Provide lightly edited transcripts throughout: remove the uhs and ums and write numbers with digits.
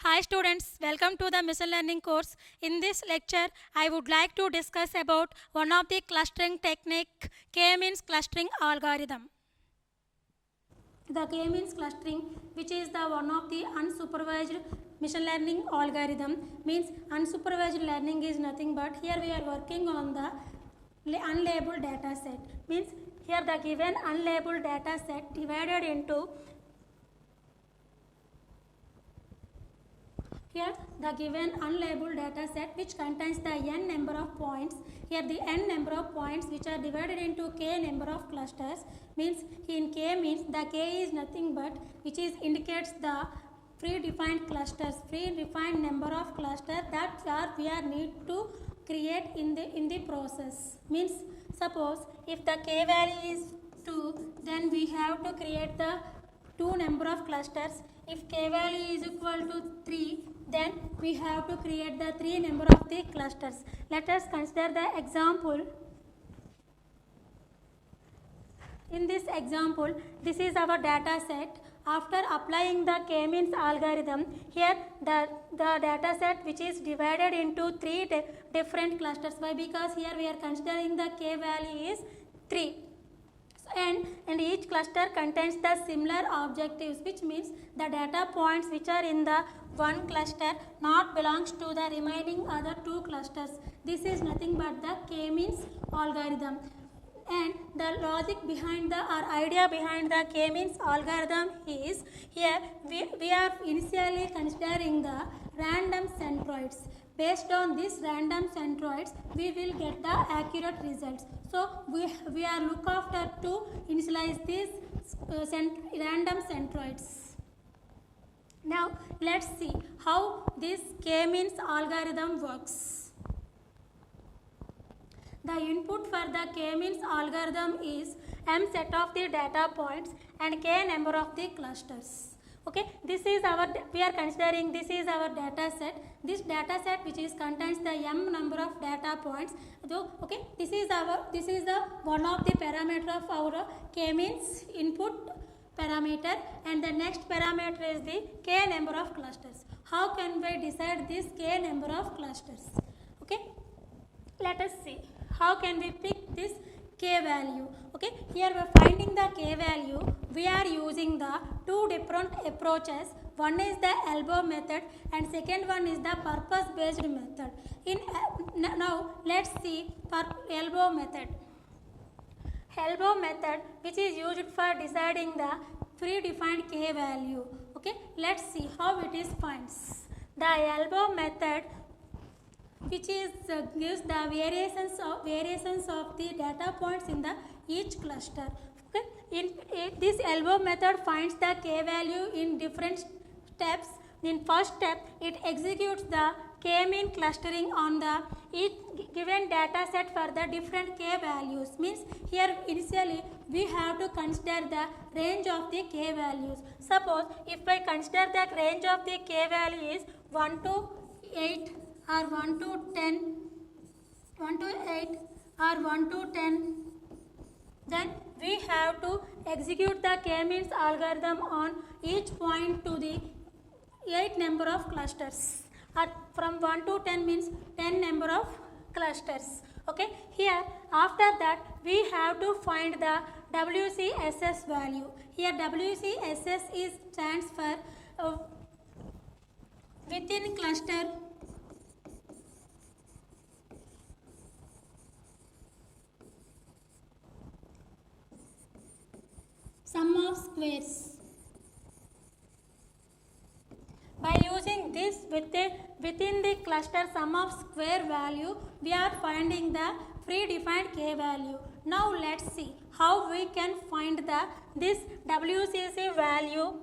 Hi students, welcome to the Machine Learning course. In this lecture, I would like to discuss about one of the clustering technique, K-means clustering algorithm. The K-means clustering, which is the one of the unsupervised machine learning algorithm, means unsupervised learning is nothing but here we are working on the unlabeled data set. Means here the given unlabeled data set divided into here the given unlabeled data set which contains the n number of points. Here the n number of points which are divided into k number of clusters, means in k means the k is nothing but which is indicates the predefined clusters, predefined number of clusters that are we are need to create in the process. Means suppose if the k value is 2, then we have to create the 2 number of clusters. If k value is equal to 3, then we have to create the 3 number of the clusters. Let us consider the example. In this example, this is our data set. After applying the k-means algorithm, here the data set which is divided into 3 different clusters. Why? Because here we are considering the k value is 3. And each cluster contains the similar objectives, which means the data points which are in the one cluster not belongs to the remaining other 2 clusters. This is nothing but the k-means algorithm. And the logic behind the or idea behind the k-means algorithm is here we are initially considering the random centroids. Based on these random centroids, we will get the accurate results. So we are look after to initialize these random centroids. Now let's see how this k-means algorithm works. The input for the k-means algorithm is m set of the data points and k number of the clusters. Okay, this is our, we are considering this is our data set. This data set which is contains the m number of data points. So okay, this is the one of the parameter of our k-means input parameter, and the next parameter is the k number of clusters. How can we decide this k number of clusters? Okay, let us see how can we pick this k value. Okay, here we are finding the k value. We are using the two different approaches. One is the elbow method and second one is the purpose based method. In now let's see for elbow method. Elbow method which is used for deciding the predefined k value. Okay, let's see how it is finds. The elbow method which is gives the variations of the data points in the each cluster. Okay, in this elbow method finds the k value in different steps. In first step, it executes the k-mean clustering on the each given data set for the different k values. Means here initially we have to consider the range of the k values. Suppose if I consider the range of the k value is 1 to 8 or 1 to 10, 1 to 8 or 1 to 10, then we have to execute the k-means algorithm on each point to the 8 number of clusters, or from 1 to 10 means 10 number of clusters. Okay, here after that we have to find the WCSS value. Here WCSS is stands for within cluster sum of squares. By using this within the cluster sum of square value, we are finding the predefined k value. Now let's see how we can find this WCC value.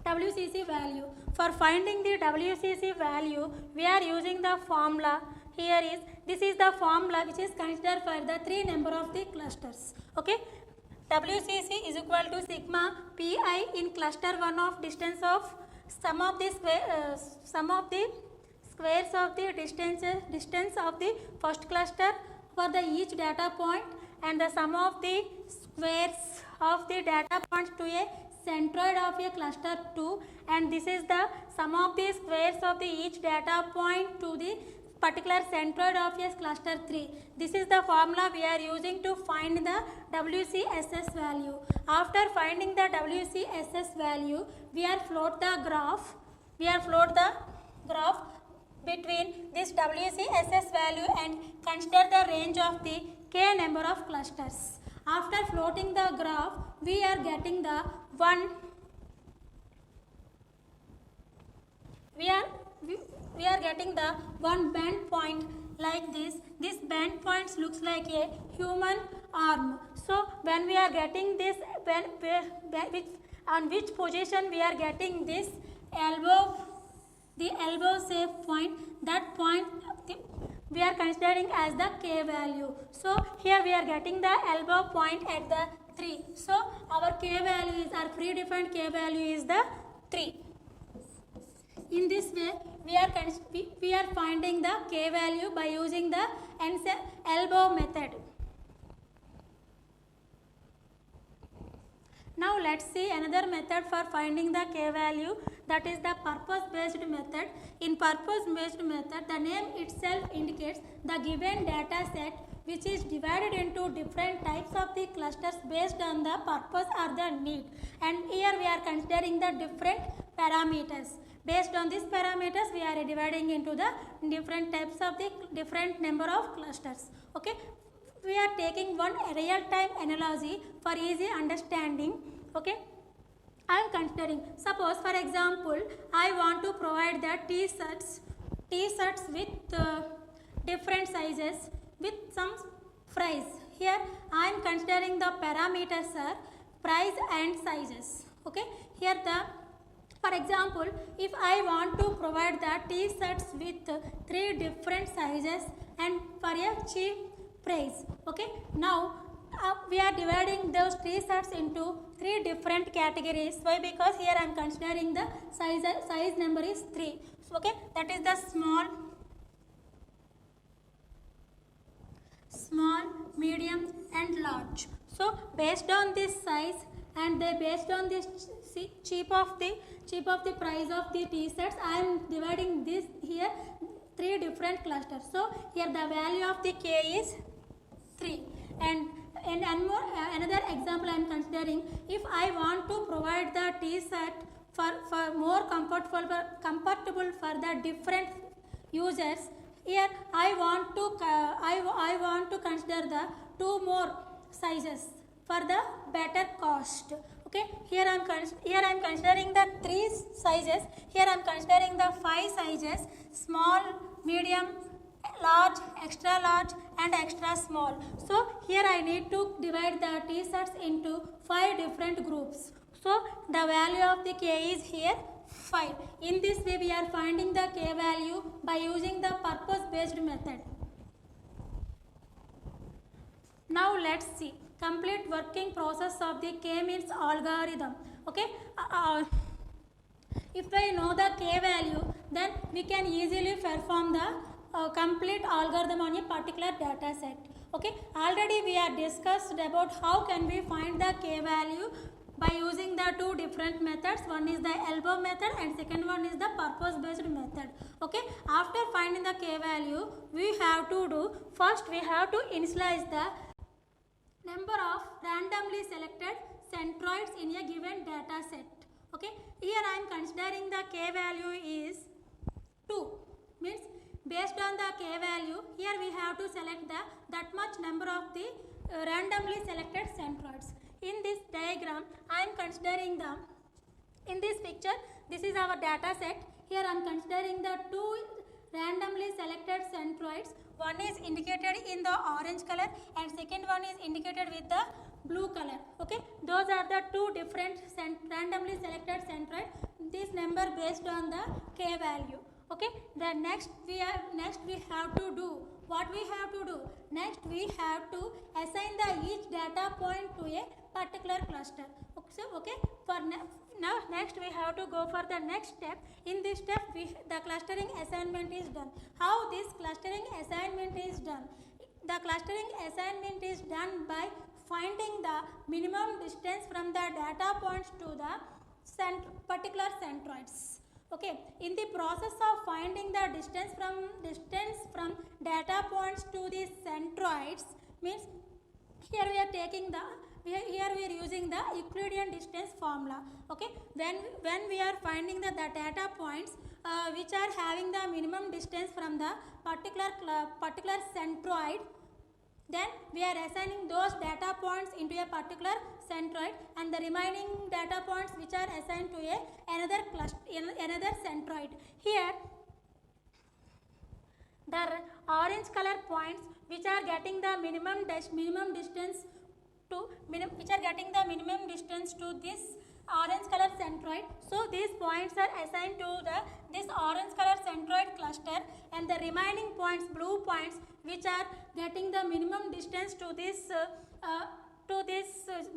WCC value. For finding the WCC value, we are using the formula. Here is, this is the formula which is considered for the 3 number of the clusters. Okay, WCC is equal to sigma pi in cluster 1 of distance of sum of the squares of the distance of the first cluster for the each data point, and the sum of the squares of the data points to a centroid of a cluster 2, and this is the sum of the squares of the each data point to the particular centroid of a cluster 3. This is the formula we are using to find the WCSS value. After finding the WCSS value, we are plot the graph. Between this WCSS value and consider the range of the k number of clusters. After plotting the graph, we are getting the one bend point like this. This bend point looks like a human arm. So when we are getting this, on which position we are getting this elbow, the elbow shape point, that point we are considering as the k value. So here we are getting the elbow point at the 3. So our k value is, our predefined k value is the 3. In this way, we are finding the k value by using the elbow method. Now let's see another method for finding the k value, that is the purpose based method. In purpose based method, the name itself indicates the given data set which is divided into different types of the clusters based on the purpose or the need, and here we are considering the different parameters. Based on these parameters, we are dividing into the different types of the different number of clusters. Okay, we are taking one real-time analogy for easy understanding. Okay, I am considering, suppose for example, I want to provide the t-shirts with different sizes with some price. Here I am considering the parameters are price and sizes. Okay, here for example, if I want to provide the t-shirts with 3 different sizes and for a cheap price. Okay, now we are dividing those t-shirts into 3 different categories. Why? Because here I am considering the size number is 3. So, okay, that is the small, medium and large. So based on this size and based on this cheap of the price of the t-shirts, I am dividing this here 3 different clusters. So here the value of the k is 3. And another example I am considering, if I want to provide the t-shirt for more comfortable for the different users, here I want to consider the 2 more sizes for the better cost. Okay, here I am considering the 3 sizes. Here I am considering the 5 sizes: small, medium, large, extra large and extra small. So here I need to divide the t-shirts into 5 different groups. So the value of the k is here 5. In this way we are finding the k value by using the purpose based method. Now let's see complete working process of the k-means algorithm. Okay, if I know the k value, then we can easily perform the complete algorithm on a particular data set. Okay, already we are discussed about how can we find the k value by using the 2 different methods. One is the elbow method and second one is the purpose based method. Okay, after finding the k value, we have to do, first we have to initialize the number of randomly selected centroids in a given data set. Okay, here I am considering the k value is 2, means based on the k value, here we have to select that much number of the randomly selected centroids. In this diagram, I am considering in this picture, this is our data set. Here I am considering the 2 randomly selected centroids. One is indicated in the orange color and second one is indicated with the blue color. Okay, those are the 2 different randomly selected centroids. This number based on the k value. Okay, the next we have to do, what we have to do? Next we have to assign each data point to a particular cluster. Okay, for now next we have to go for the next step. In this step the clustering assignment is done. How this clustering assignment is done? The clustering assignment is done by finding the minimum distance from the data points to the particular centroids. Okay, in the process of finding the distance from data points to the centroids, means here we are taking the here we are using the Euclidean distance formula. Okay, when we are finding the data points which are having the minimum distance from the particular centroid, then we are assigning those data points into a particular centroid, and the remaining data points which are assigned to another centroid. Here the orange color points which are getting the minimum distance to this orange color centroid. So these points are assigned to this orange color centroid cluster, and the remaining points, blue points, which are getting the minimum distance to this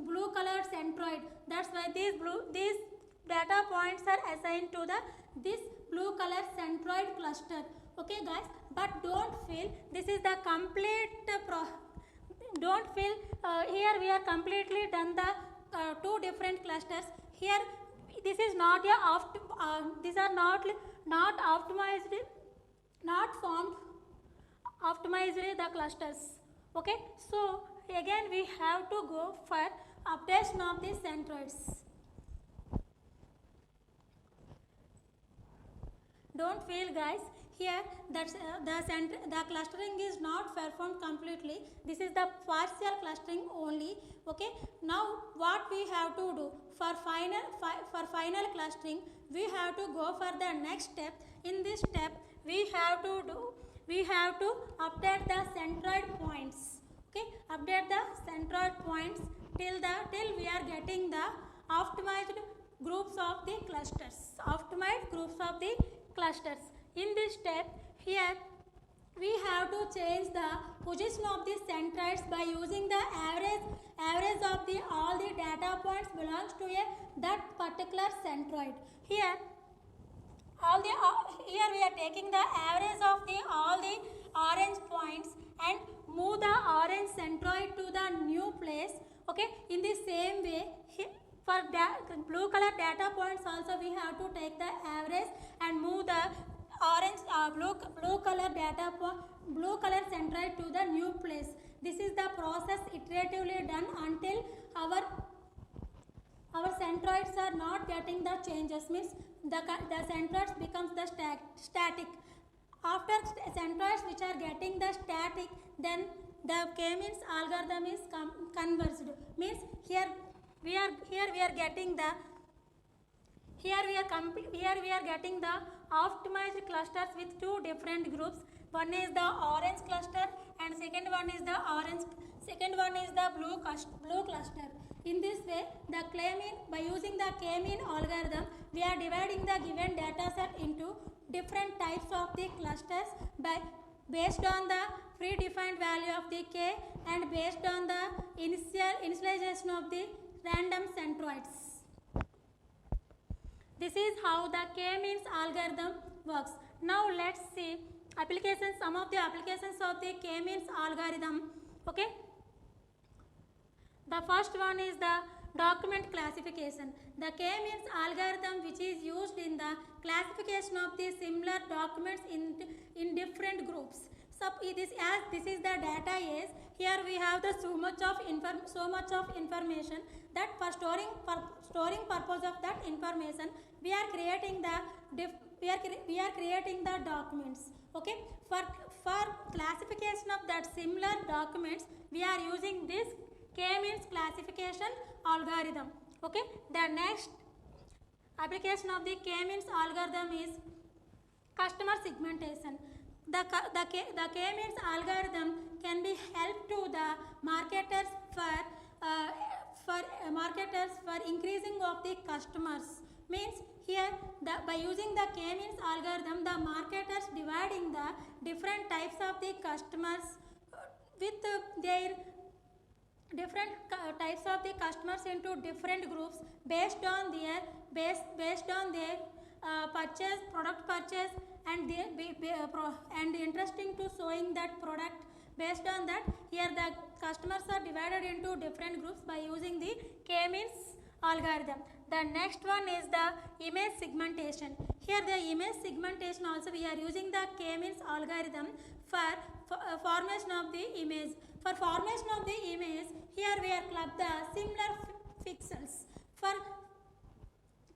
blue colored centroid. That's why these data points are assigned to this blue color centroid cluster. Okay guys, but don't feel this is the complete don't feel here we are completely done the two different clusters. Here this is not these are not optimized, not formed optimized the clusters. Okay, so again we have to go for updation of the centroids. Don't feel guys, here that the clustering is not performed completely. This is the partial clustering only. Okay, now what we have to do for final clustering, we have to go for the next step. In this step we have to update the centroid points. Okay, update the centroid points till we are getting the optimized groups of the clusters. In this step, here we have to change the position of the centroids by using the average of all the data points belongs to that particular centroid. Here we are taking the average of all the orange points and move the orange centroid to the new place. Okay, in the same way, for blue color data points also we have to take the average and move the orange blue color centroid to the new place. This is the process iteratively done until our centroids are not getting the changes, means the centroids becomes the static. After centroids which are getting the static, then the k-means algorithm is converged. Means here we are getting the optimized clusters with two different groups. One is the orange cluster and second one is the blue cluster. In this way, by using the k-mean algorithm, we are dividing the given data set into different types of the clusters based on the predefined value of the k and based on the initialization of the random centroids. This is how the k-means algorithm works. Now let's see some of the applications of the k-means algorithm. Okay. The first one is the document classification. The k-means algorithm which is used in the classification of the similar documents in different groups. So this is the data is, here we have the so much of information that for storing purpose of that information we are creating the documents. Okay, for classification of that similar documents we are using this k-means classification algorithm. Okay, the next application of the k-means algorithm is customer segmentation. The k-means algorithm can be help to the marketers for increasing of the customers. Means here by using the k-means algorithm, the marketers dividing the different types of the customers with their different types of the customers into different groups based on their product purchase and interesting to showing that product Based on that, here the customers are divided into different groups by using the K-means algorithm. The next one is the image segmentation. Here the image segmentation also we are using the K-means algorithm for formation of the image. For formation of the image, here we are club the similar pixels. For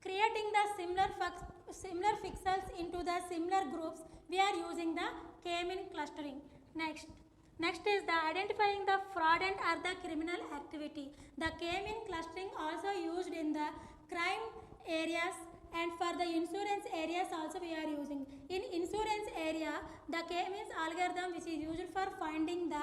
creating the similar pixels into the similar groups, we are using the K-means clustering. Next is the identifying the fraudulent or the criminal activity. The K-means clustering also used in the crime areas and for the insurance areas also we are using. In insurance area, the K-means algorithm which is used for finding the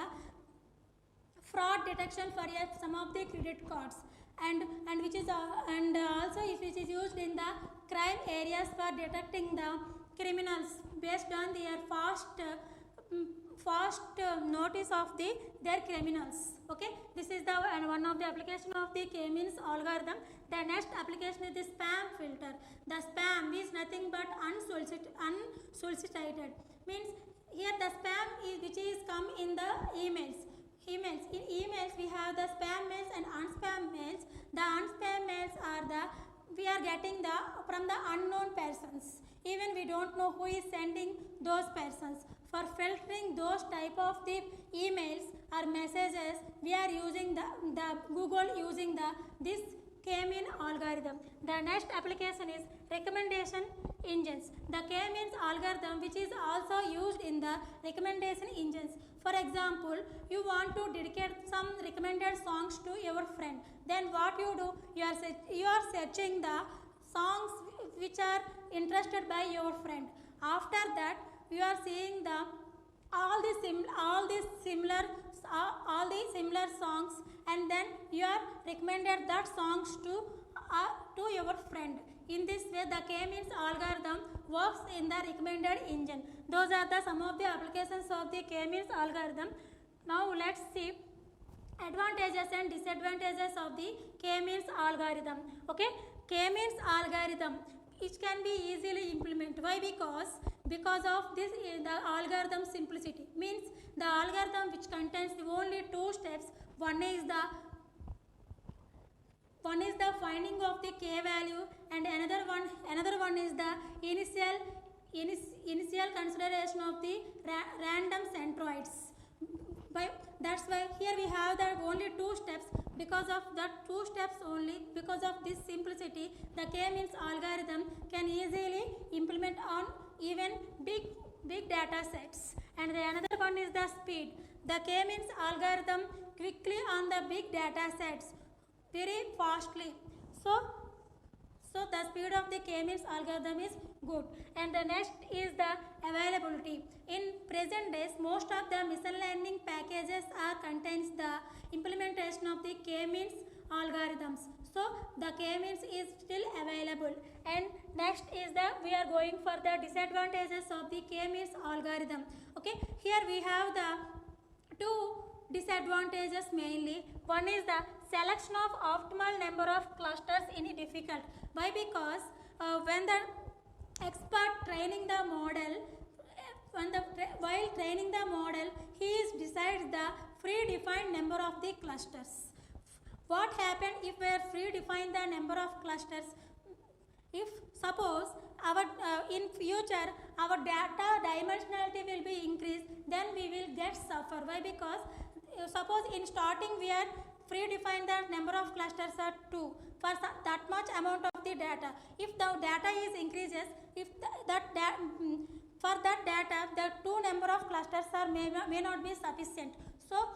fraud detection for some of the credit cards and which is and also which is used in the crime areas for detecting the criminals based on their fast notice of their criminals. Okay, this is the one of the application of the K-means algorithm. The next application is the spam filter. The spam is nothing but unsolicited. Means here the spam is which is come in the emails. In emails we have the spam mails and unspam mails. The unspam mails are the we are getting the from the unknown persons. Even we don't know who is sending those persons. For filtering those type of the emails or messages, we are using the Google using this K-means algorithm. The next application is recommendation engines. The K-means algorithm which is also used in the recommendation engines. For example, you want to dedicate some recommended songs to your friend. Then what you do? You are searching the songs which are interested by your friend. After that, you are seeing the all the similar songs, and then you are recommended that songs to your friend. In this way, the K-means algorithm works in the recommended engine. Those are the some of the applications of the K-means algorithm. Now let's see advantages and disadvantages of the K-means algorithm. Okay, K-means algorithm it can be easily implemented. Why? Because of this the algorithm simplicity. Means the algorithm which contains only two steps. One is the finding of the K value, and another one is the initial consideration of the random centroids. That's why here we have the only two steps. Because of that two steps only, because of this simplicity, the K-means algorithm can easily implement on even big data sets. And the another one is the speed. The K-means algorithm quickly on the big data sets very fastly. So the speed of the K-means algorithm is good. And the next is the availability. In present days, most of the machine learning packages contains the implementation of the K-means algorithms. So the K-means is still available. And next is we are going for the disadvantages of the K-means algorithm. Okay, here we have the two disadvantages mainly. One is the selection of optimal number of clusters is difficult. Why? Because when the expert training the model, while training the model, he decides the predefined number of the clusters. What happens if we predefine the number of clusters? If suppose our in future our data dimensionality will be increased, then we will get suffer. Why? Because suppose in starting we are predefine the number of clusters are 2 for that much amount of the data. If the data is increases, if for that data the 2 number of clusters are may not be sufficient. So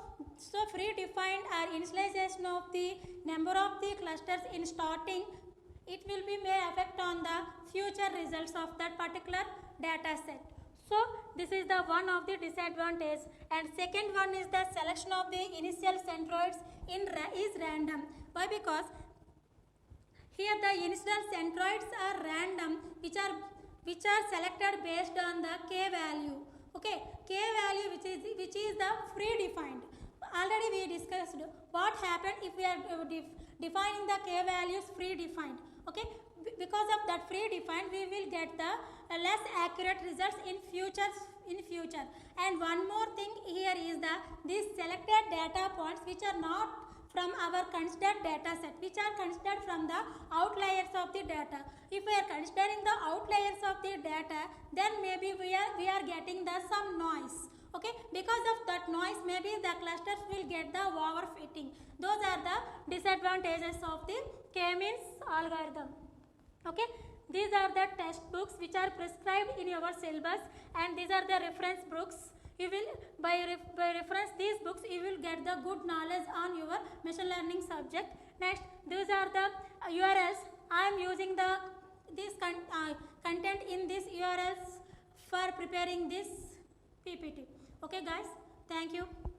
predefined or initialization of the number of the clusters in starting, it will be may affect on the future results of that particular data set. So this is the one of the disadvantage. And second one is the selection of the initial centroids is random. Why? Because here the initial centroids are random, which are selected based on the K value. Okay, K value which is the predefined. Already we discussed what happened if we are defining the K values predefined. Okay, because of that predefined, we will get the less accurate results in future. And one more thing here is these selected data points which are not from our considered data set, which are considered from the outliers of the data. If we are considering the outliers of the data, then maybe we are getting some noise. Okay, because of that noise, maybe the clusters will get the overfitting. Those are the disadvantages of the k-means algorithm. Okay, these are the textbooks which are prescribed in your syllabus, and these are the reference books. You will by reference these books, you will get the good knowledge on your machine learning subject. Next, these are the URLs. I am using this content in these URLs for preparing this PPT. Okay guys, thank you.